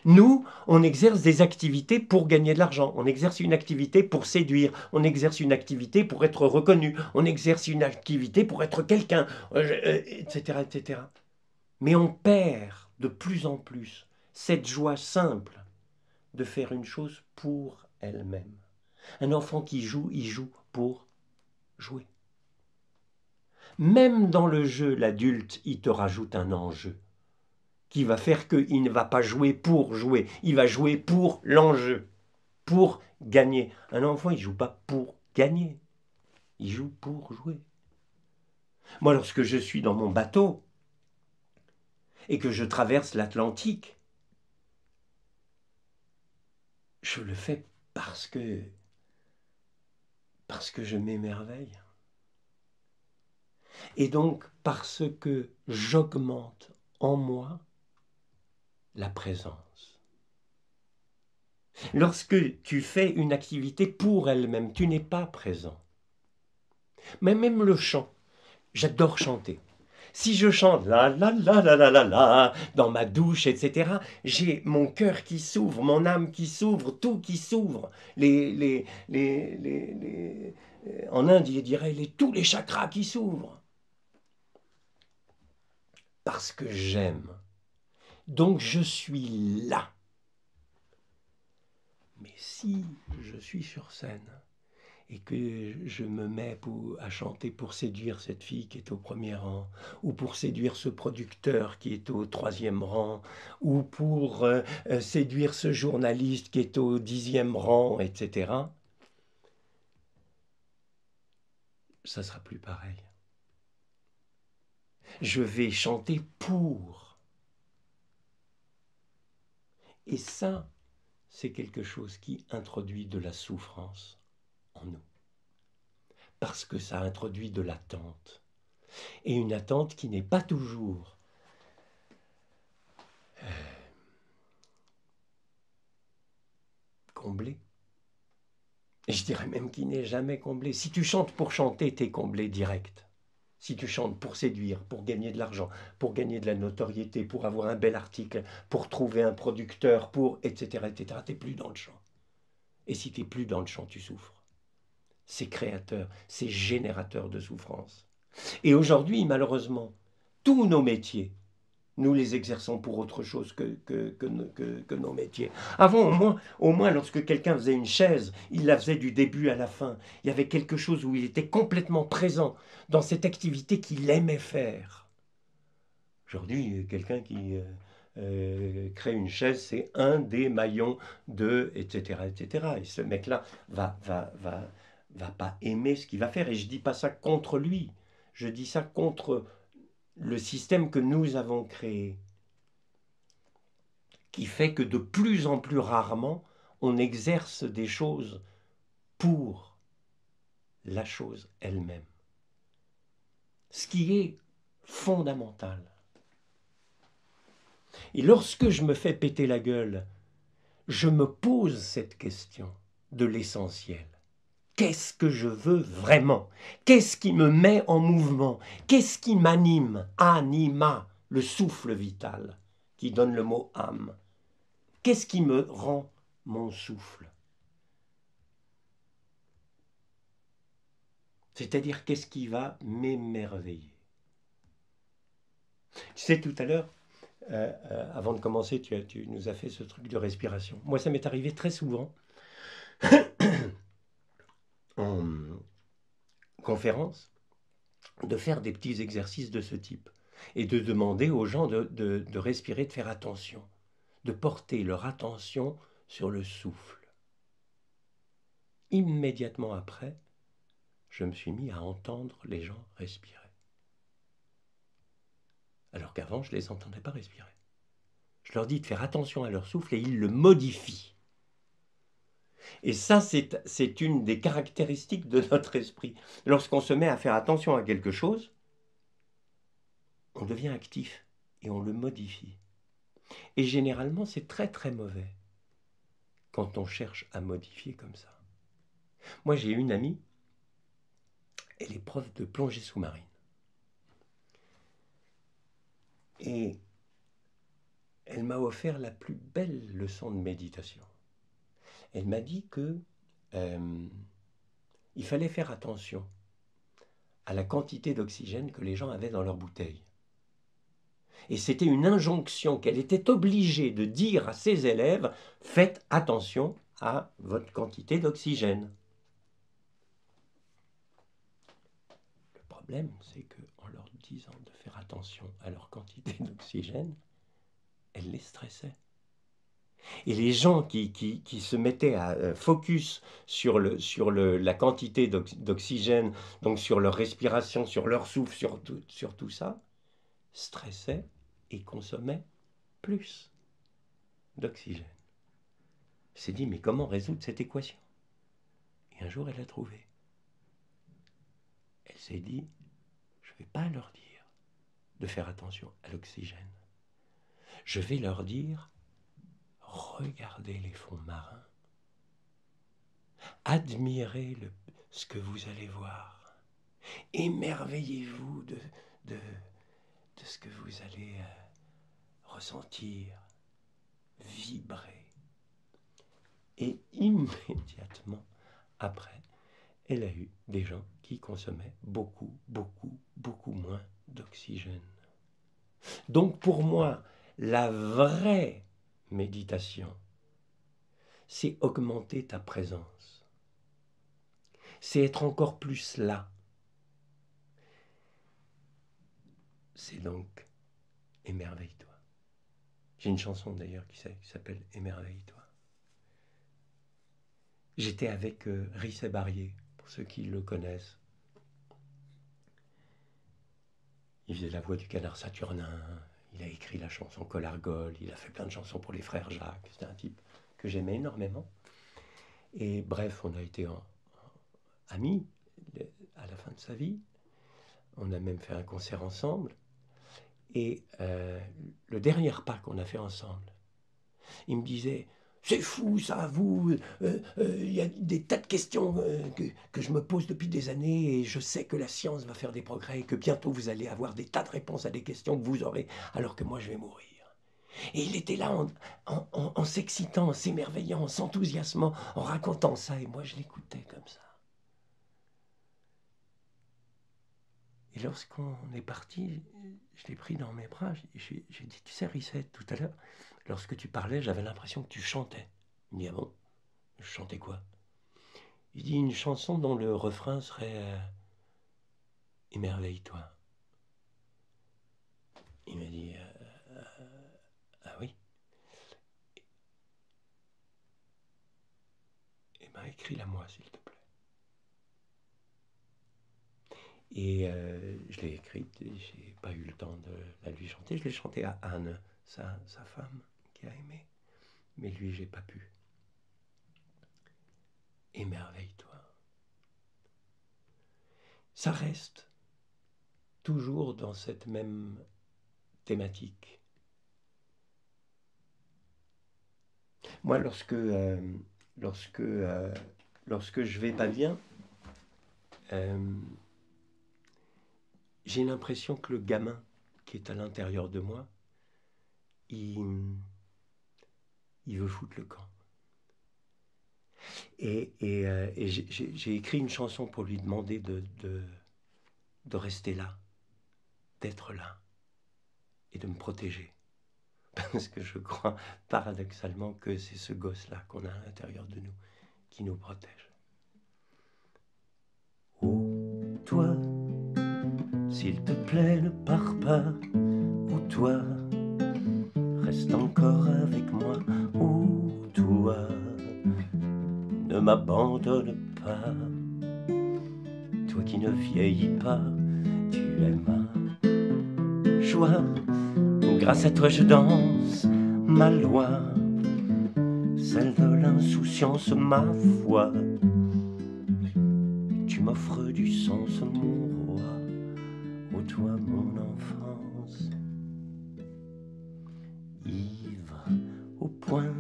[SPEAKER 2] Nous, on exerce des activités pour gagner de l'argent, on exerce une activité pour séduire, on exerce une activité pour être reconnu, on exerce une activité pour être quelqu'un, etc., etc. Mais on perd de plus en plus cette joie simple de faire une chose pour elle-même. Un enfant qui joue, il joue pour jouer. Même dans le jeu, l'adulte, il te rajoute un enjeu qui va faire qu'il ne va pas jouer pour jouer, il va jouer pour l'enjeu, pour gagner. Un enfant, il ne joue pas pour gagner, il joue pour jouer. Moi, lorsque je suis dans mon bateau et que je traverse l'Atlantique, je le fais parce que je m'émerveille. Et donc parce que j'augmente en moi la présence. Lorsque tu fais une activité pour elle-même, tu n'es pas présent. Mais même le chant, j'adore chanter. Si je chante la la la la la la la dans ma douche, etc., j'ai mon cœur qui s'ouvre, mon âme qui s'ouvre, tout qui s'ouvre. En Inde, il dirait tous les chakras qui s'ouvrent. Parce que j'aime. Donc je suis là. Mais si je suis sur scène et que je me mets à chanter pour séduire cette fille qui est au premier rang, ou pour séduire ce producteur qui est au troisième rang, ou pour séduire ce journaliste qui est au 10e rang, etc., ça sera plus pareil. Je vais chanter pour. Et ça, c'est quelque chose qui introduit de la souffrance en nous. Parce que ça introduit de l'attente. Et une attente qui n'est pas toujours comblée. Et je dirais même qui n'est jamais comblée. Si tu chantes pour chanter, t'es comblé direct. Si tu chantes pour séduire, pour gagner de l'argent, pour gagner de la notoriété, pour avoir un bel article, pour trouver un producteur, pour etc., etc., t'es plus dans le chant. Et si t'es plus dans le chant, tu souffres. C'est créateur, c'est générateur de souffrance. Et aujourd'hui, malheureusement, tous nos métiers, nous les exerçons pour autre chose que nos métiers. Avant, au moins, lorsque quelqu'un faisait une chaise, il la faisait du début à la fin. Il y avait quelque chose où il était complètement présent dans cette activité qu'il aimait faire. Aujourd'hui, quelqu'un qui crée une chaise, c'est un des maillons de, etc., etc. Et ce mec-là va pas aimer ce qu'il va faire. Et je ne dis pas ça contre lui. Je dis ça contre le système que nous avons créé, qui fait que de plus en plus rarement, on exerce des choses pour la chose elle-même. Ce qui est fondamental. Et lorsque je me fais péter la gueule, je me pose cette question de l'essentiel. qu'est-ce que je veux vraiment? Qu'est-ce qui me met en mouvement? Qu'est-ce qui m'anime? Anima, le souffle vital qui donne le mot âme. Qu'est-ce qui me rend mon souffle? C'est-à-dire, qu'est-ce qui va m'émerveiller? Tu sais, tout à l'heure, avant de commencer, tu nous as fait ce truc de respiration. Moi, ça m'est arrivé très souvent en conférence de faire des petits exercices de ce type et de demander aux gens de respirer, de faire attention, de porter leur attention sur le souffle. Immédiatement après, je me suis mis à entendre les gens respirer. Alors qu'avant, je ne les entendais pas respirer. Je leur dis de faire attention à leur souffle et ils le modifient. Et ça, c'est une des caractéristiques de notre esprit. Lorsqu'on se met à faire attention à quelque chose, on devient actif et on le modifie. Et généralement, c'est très très mauvais quand on cherche à modifier comme ça. Moi, j'ai une amie, elle est prof de plongée sous-marine. Et elle m'a offert la plus belle leçon de méditation. Elle m'a dit que il fallait faire attention à la quantité d'oxygène que les gens avaient dans leur bouteille. Et c'était une injonction qu'elle était obligée de dire à ses élèves, faites attention à votre quantité d'oxygène. Le problème, c'est qu'en leur disant de faire attention à leur quantité d'oxygène, elle les stressait. Et les gens qui se mettaient à focus sur la quantité d'oxygène, donc sur leur respiration, sur leur souffle, sur tout ça, stressaient et consommaient plus d'oxygène. Elle s'est dit, mais comment résoudre cette équation? Et un jour, elle l'a trouvée. Elle s'est dit, je ne vais pas leur dire de faire attention à l'oxygène. Je vais leur dire, regardez les fonds marins, admirez ce que vous allez voir, émerveillez-vous de ce que vous allez ressentir, vibrer. Et immédiatement après, elle a eu des gens qui consommaient beaucoup, beaucoup, beaucoup moins d'oxygène. Donc pour moi, la vraie méditation, c'est augmenter ta présence. C'est être encore plus là. C'est donc émerveille-toi. J'ai une chanson d'ailleurs qui s'appelle Émerveille-toi. J'étais avec Risset Barrier, pour ceux qui le connaissent. Il faisait la voix du Canard Saturnin, il a écrit la chanson Colargol, il a fait plein de chansons pour les frères Jacques. C'était un type que j'aimais énormément. Et bref, on a été amis à la fin de sa vie. On a même fait un concert ensemble. Et le dernier repas qu'on a fait ensemble, il me disait, c'est fou ça, vous, y a des tas de questions que je me pose depuis des années et je sais que la science va faire des progrès et que bientôt vous allez avoir des tas de réponses à des questions que vous aurez alors que moi je vais mourir. Et il était là en s'excitant, en s'émerveillant, en s'enthousiasmant, en racontant ça et moi je l'écoutais comme ça. Et lorsqu'on est parti, je l'ai pris dans mes bras, j'ai dit, tu sais Risset, tout à l'heure, lorsque tu parlais, j'avais l'impression que tu chantais. Il me dit, ah bon? Je chantais quoi? Il dit une chanson dont le refrain serait Émerveille-toi. Il m'a dit, ah oui? Eh bien, écris-la moi, s'il te plaît. Et je l'ai écrite, et j'ai pas eu le temps de la lui chanter. Je l'ai chantée à Anne, sa femme, qui a aimé. Mais lui, j'ai pas pu. Émerveille-toi. Ça reste toujours dans cette même thématique. Moi, lorsque je vais pas bien, j'ai l'impression que le gamin qui est à l'intérieur de moi, il veut foutre le camp. Et j'ai écrit une chanson pour lui demander de rester là, d'être là, et de me protéger. Parce que je crois paradoxalement que c'est ce gosse-là qu'on a à l'intérieur de nous qui nous protège. Oh, toi, s'il te plaît, ne pars pas. Oh, toi, reste encore avec moi. Oh, toi, ne m'abandonne pas. Toi qui ne vieillis pas, tu es ma joie. Grâce à toi je danse ma loi, celle de l'insouciance, ma foi. Tu m'offres du sens, mon roi. Ô toi mon enfance, ivre au point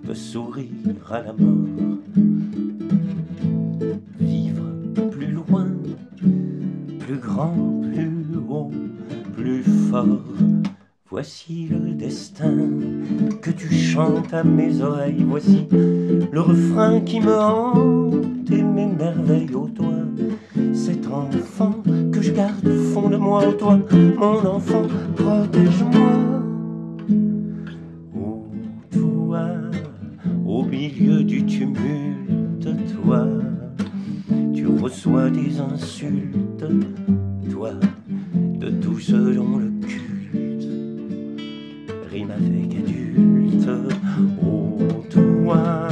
[SPEAKER 2] de sourire à la mort, vivre plus loin, plus grand, plus haut, plus fort. Voici le destin que tu chantes à mes oreilles. Voici le refrain qui me hante et m'émerveille. Ô toi, cet enfant que je garde au fond de moi. Ô toi, mon enfant, protège-moi. Ô toi, au milieu du tumulte, toi, tu reçois des insultes, toi, de tous ceux dont le culte rime avec adulte. Oh toi,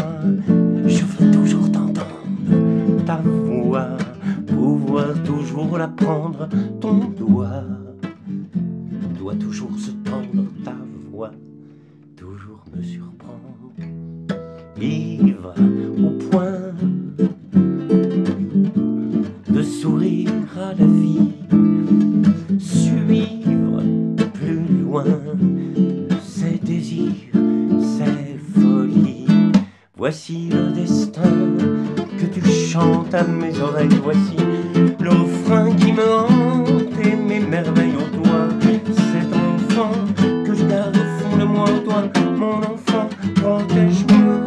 [SPEAKER 2] je veux toujours t'entendre, ta voix, pouvoir toujours la prendre, ton doigt doit toujours se tendre, ta voix toujours me surprendre. Ivre au point de sourire à la vie, suivre plus loin ses désirs, ses folies. Voici le destin que tu chantes à mes oreilles. Voici le refrain qui me hante et m'émerveille. Ô toi, cet enfant que je garde au fond de moi. Ô toi, mon enfant, protège-moi.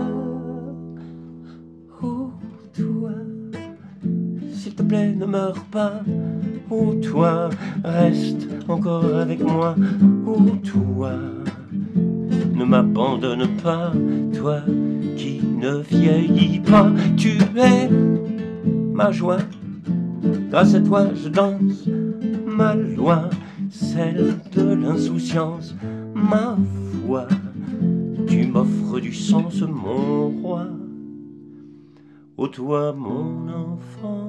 [SPEAKER 2] Oh toi, s'il te plaît, ne meurs pas. Oh toi, reste encore avec moi. Oh toi, ne m'abandonne pas. Toi qui ne vieillis pas, tu es ma joie. Grâce à toi je danse ma loi, celle de l'insouciance, ma foi. Tu m'offres du sens, mon roi. Ô toi mon enfance.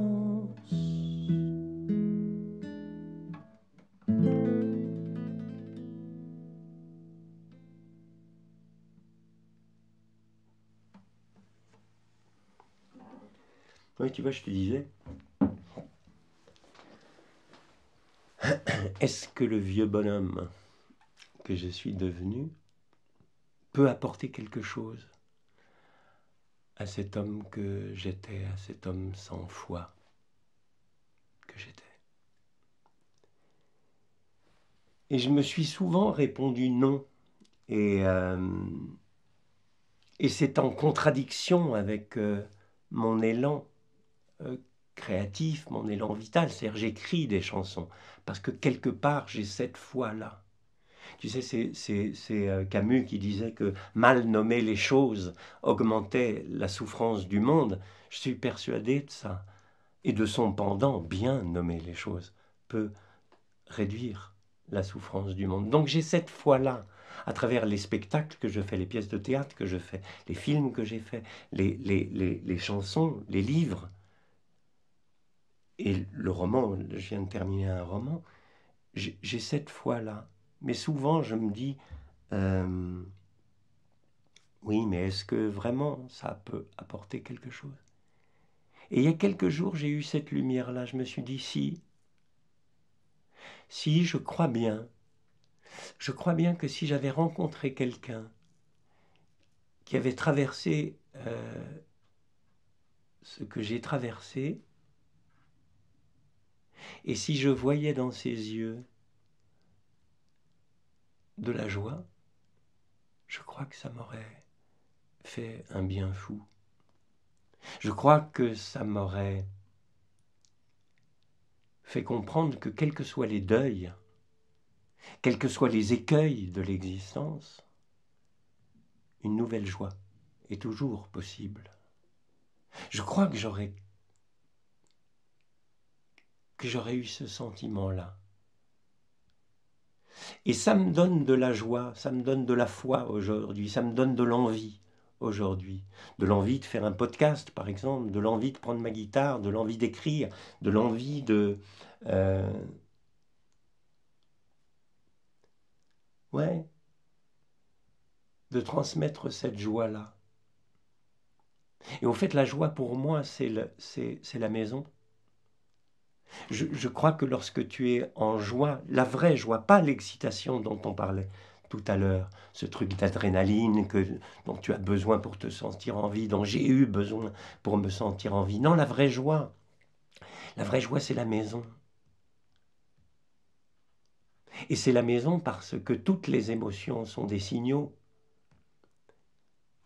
[SPEAKER 2] Oui, tu vois, je te disais, est-ce que le vieux bonhomme que je suis devenu peut apporter quelque chose à cet homme que j'étais, à cet homme sans foi que j'étais? Et je me suis souvent répondu non. Et c'est en contradiction avec mon élan créatif, mon élan vital. C'est-à-dire j'écris des chansons parce que quelque part j'ai cette foi-là. Tu sais, c'est Camus qui disait que mal nommer les choses augmentait la souffrance du monde. Je suis persuadé de ça. Et de son pendant, bien nommer les choses peut réduire la souffrance du monde. Donc j'ai cette foi-là, à travers les spectacles que je fais, les pièces de théâtre que je fais, les films que j'ai faits, les chansons, les livres. Et le roman, je viens de terminer un roman, j'ai cette foi-là. Mais souvent, je me dis, oui, mais est-ce que vraiment ça peut apporter quelque chose? Et il y a quelques jours, j'ai eu cette lumière-là. Je me suis dit, si, je crois bien. Je crois bien que si j'avais rencontré quelqu'un qui avait traversé ce que j'ai traversé, et si je voyais dans ses yeux de la joie, je crois que ça m'aurait fait un bien fou. Je crois que ça m'aurait fait comprendre que quels que soient les deuils, quels que soient les écueils de l'existence, une nouvelle joie est toujours possible. Je crois que j'aurais eu ce sentiment-là. Et ça me donne de la joie, ça me donne de la foi aujourd'hui, ça me donne de l'envie aujourd'hui. De l'envie de faire un podcast, par exemple, de l'envie de prendre ma guitare, de l'envie d'écrire, de l'envie ouais, de transmettre cette joie-là. Et au fait, la joie pour moi, c'est la maison. Je crois que lorsque tu es en joie, la vraie joie, pas l'excitation dont on parlait tout à l'heure, ce truc d'adrénaline dont tu as besoin pour te sentir en vie, dont j'ai eu besoin pour me sentir en vie. Non, la vraie joie, c'est la maison. Et c'est la maison parce que toutes les émotions sont des signaux.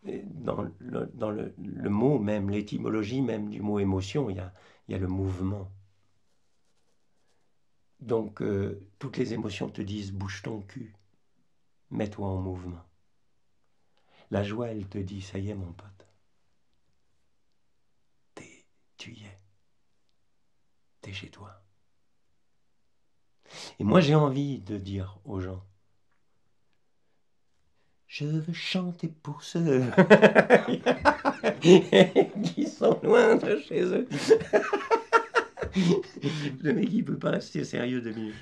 [SPEAKER 2] Et dans le mot même, l'étymologie même du mot émotion, il y a le mouvement. Donc, toutes les émotions te disent bouge ton cul, mets-toi en mouvement. La joie, elle te dit ça y est, mon pote, tu y es, t'es chez toi. Et moi, j'ai envie de dire aux gens, je veux chanter pour ceux qui sont loin de chez eux. Le mec, il peut pas rester sérieux 2 minutes.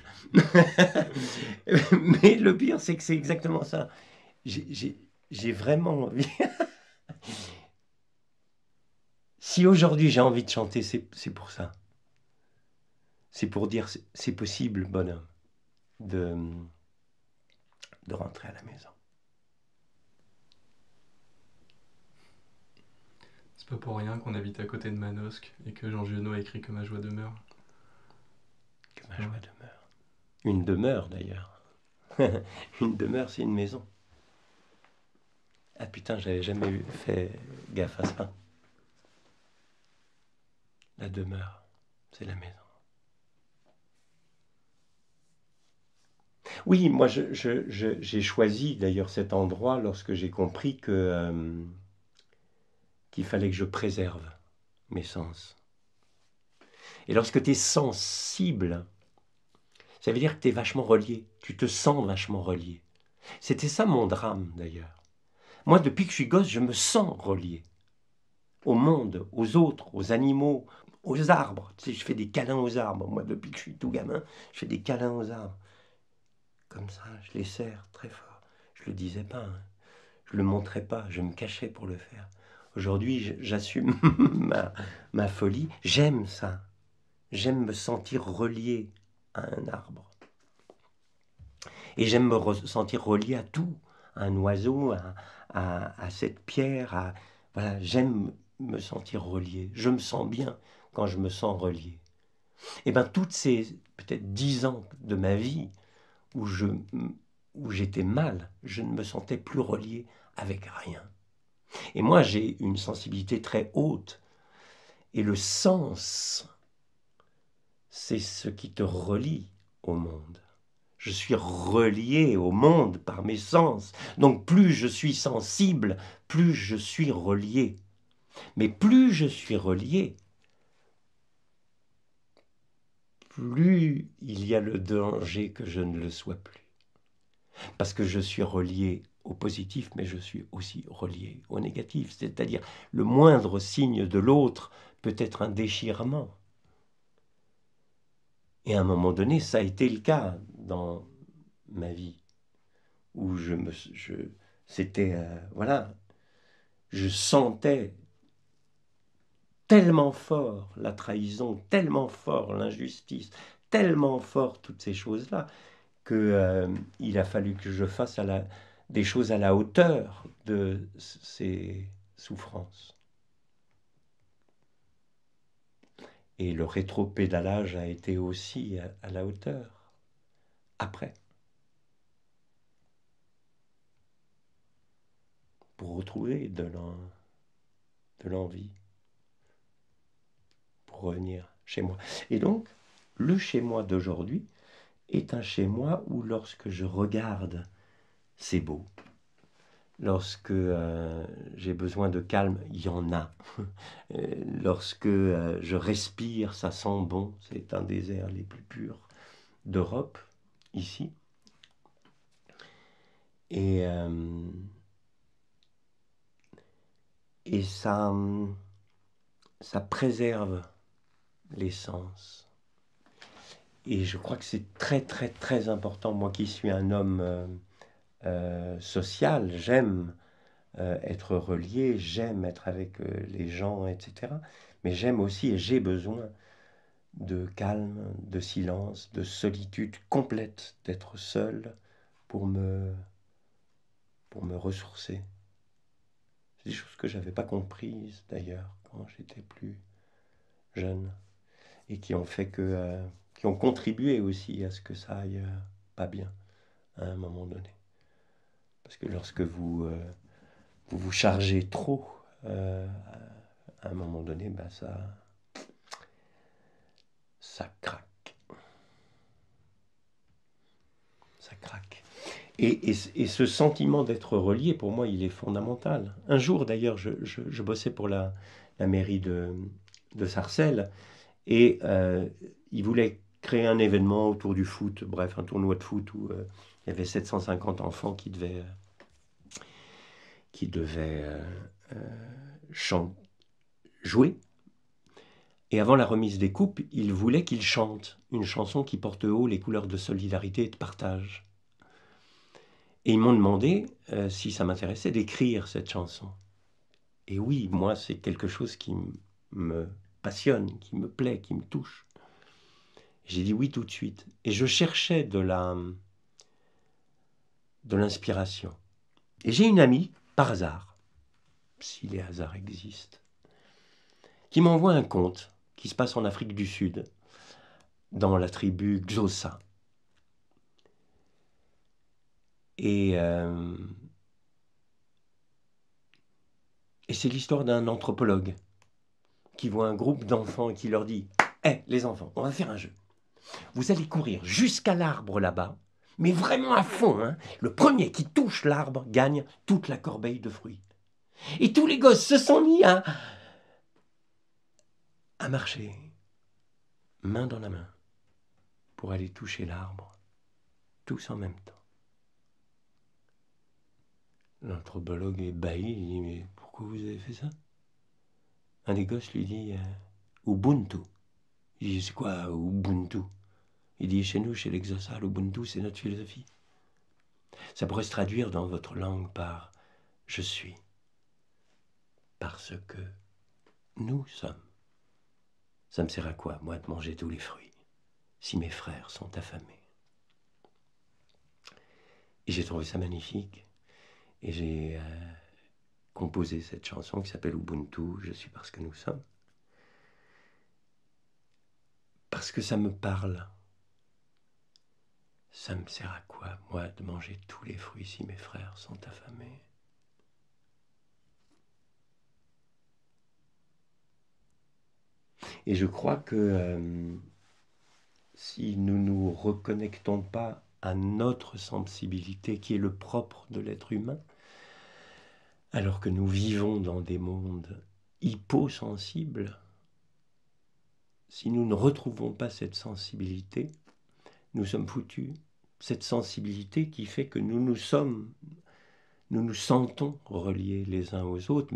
[SPEAKER 2] Mais le pire, c'est que c'est exactement ça. J'ai vraiment envie. Si aujourd'hui j'ai envie de chanter, c'est pour ça. C'est pour dire, c'est possible, bonhomme, de rentrer à la maison.
[SPEAKER 1] C'est pas pour rien qu'on habite à côté de Manosque et que Jean Giono a écrit Que ma joie demeure.
[SPEAKER 2] Que ma joie demeure. Une demeure, d'ailleurs. Une demeure, c'est une maison. Ah putain, j'avais jamais fait gaffe à ça. La demeure, c'est la maison. Oui, moi, j'ai choisi d'ailleurs cet endroit lorsque j'ai compris qu'il fallait que je préserve mes sens. Et lorsque tu es sensible, ça veut dire que tu es vachement relié. Tu te sens vachement relié. C'était ça mon drame d'ailleurs. Moi, depuis que je suis gosse, je me sens relié. Au monde, aux autres, aux animaux, aux arbres. Tu sais, je fais des câlins aux arbres. Moi, depuis que je suis tout gamin, je fais des câlins aux arbres. Comme ça, je les serre très fort. Je le disais pas, hein. Je le montrais pas, je me cachais pour le faire. Aujourd'hui, j'assume ma folie. J'aime ça. J'aime me sentir relié à un arbre. Et j'aime me sentir relié à tout. À un oiseau, à cette pierre. Voilà, j'aime me sentir relié. Je me sens bien quand je me sens relié. Et bien, toutes ces peut-être 10 ans de ma vie où j'étais mal, je ne me sentais plus relié avec rien. Et moi, j'ai une sensibilité très haute. Et le sens, c'est ce qui te relie au monde. Je suis relié au monde par mes sens. Donc plus je suis sensible, plus je suis relié. Mais plus je suis relié, plus il y a le danger que je ne le sois plus. Parce que je suis relié au positif, mais je suis aussi relié au négatif. C'est-à-dire, le moindre signe de l'autre peut être un déchirement. Et à un moment donné, ça a été le cas dans ma vie, où c'était, voilà, je sentais tellement fort la trahison, tellement fort l'injustice, tellement fort toutes ces choses-là, qu'il a fallu que je fasse des choses à la hauteur de ces souffrances. Et le rétropédalage a été aussi à la hauteur, après, pour retrouver de l'envie, pour revenir chez moi. Et donc, le chez-moi d'aujourd'hui est un chez-moi où lorsque je regarde, c'est beau. Lorsque j'ai besoin de calme, il y en a. Lorsque je respire, ça sent bon. C'est un des airs les plus purs d'Europe, ici. Et ça préserve les sens. Et je crois que c'est très, très, très important. Moi qui suis un homme social, j'aime être relié, j'aime être avec les gens, etc. Mais j'aime aussi et j'ai besoin de calme, de silence, de solitude complète, d'être seul pour me ressourcer. C'est des choses que je n'avais pas comprises d'ailleurs quand j'étais plus jeune et qui ont fait qui ont contribué aussi à ce que ça aille pas bien à un moment donné. Parce que lorsque vous vous chargez trop, à un moment donné, ben ça craque. Ça craque. Et ce sentiment d'être relié, pour moi, il est fondamental. Un jour, d'ailleurs, je bossais pour la mairie de Sarcelles, et ils voulaient créer un événement autour du foot, bref, un tournoi de foot où il y avait 750 enfants qui devaient jouer. Et avant la remise des coupes, ils voulaient qu'ils chantent une chanson qui porte haut les couleurs de solidarité et de partage. Et ils m'ont demandé si ça m'intéressait d'écrire cette chanson. Et oui, moi, c'est quelque chose qui me passionne, qui me plaît, qui me touche. J'ai dit oui tout de suite. Et je cherchais de l'inspiration. Et j'ai une amie, par hasard, si les hasards existent, qui m'envoie un conte qui se passe en Afrique du Sud, dans la tribu Xhosa. Et c'est l'histoire d'un anthropologue qui voit un groupe d'enfants et qui leur dit « Hé, les enfants, on va faire un jeu. Vous allez courir jusqu'à l'arbre là-bas, mais vraiment à fond. Hein. Le premier qui touche l'arbre gagne toute la corbeille de fruits. » Et tous les gosses se sont mis à marcher, main dans la main, pour aller toucher l'arbre, tous en même temps. L'anthropologue est ébahi, il dit « Mais pourquoi vous avez fait ça ?» Un des gosses lui dit « Ubuntu ». Il dit « C'est quoi Ubuntu ?» Il dit « Chez nous, chez les Xhosa, l'Ubuntu, c'est notre philosophie. Ça pourrait se traduire dans votre langue par « Je suis ». Parce que nous sommes. Ça me sert à quoi, moi, de manger tous les fruits, si mes frères sont affamés? Et j'ai trouvé ça magnifique. Et j'ai composé cette chanson qui s'appelle Ubuntu, je suis parce que nous sommes. Parce que ça me parle. Ça me sert à quoi, moi, de manger tous les fruits si mes frères sont affamés? Et je crois que si nous ne nous reconnectons pas à notre sensibilité, qui est le propre de l'être humain, alors que nous vivons dans des mondes hyposensibles, si nous ne retrouvons pas cette sensibilité, nous sommes foutus. Cette sensibilité qui fait que nous nous sentons reliés les uns aux autres,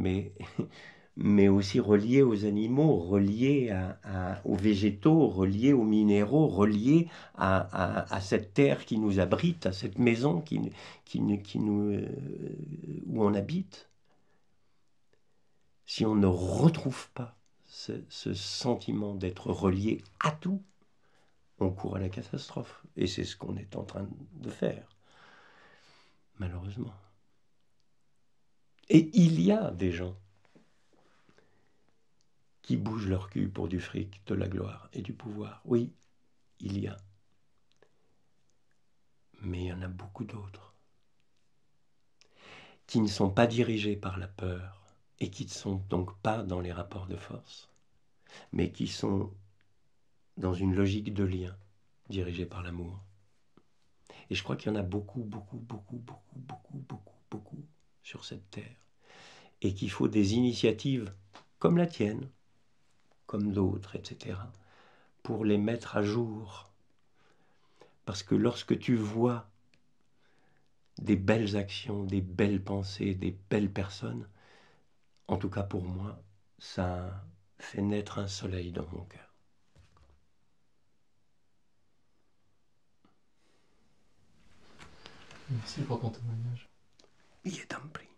[SPEAKER 2] mais aussi reliés aux animaux, reliés aux végétaux, reliés aux minéraux, reliés à cette terre qui nous abrite, à cette maison où on habite. Si on ne retrouve pas ce sentiment d'être relié à tout, on court à la catastrophe. Et c'est ce qu'on est en train de faire, malheureusement. Et il y a des gens qui bougent leur cul pour du fric, de la gloire et du pouvoir. Oui, il y a. Mais il y en a beaucoup d'autres qui ne sont pas dirigés par la peur et qui ne sont donc pas dans les rapports de force, mais qui sont dans une logique de lien dirigée par l'amour. Et je crois qu'il y en a beaucoup, beaucoup, beaucoup, beaucoup, beaucoup, beaucoup, beaucoup sur cette terre. Et qu'il faut des initiatives comme la tienne, comme d'autres, etc., pour les mettre à jour. Parce que lorsque tu vois des belles actions, des belles pensées, des belles personnes, en tout cas pour moi, ça fait naître un soleil dans mon cœur.
[SPEAKER 1] Merci pour ton témoignage.
[SPEAKER 2] Il est un prix.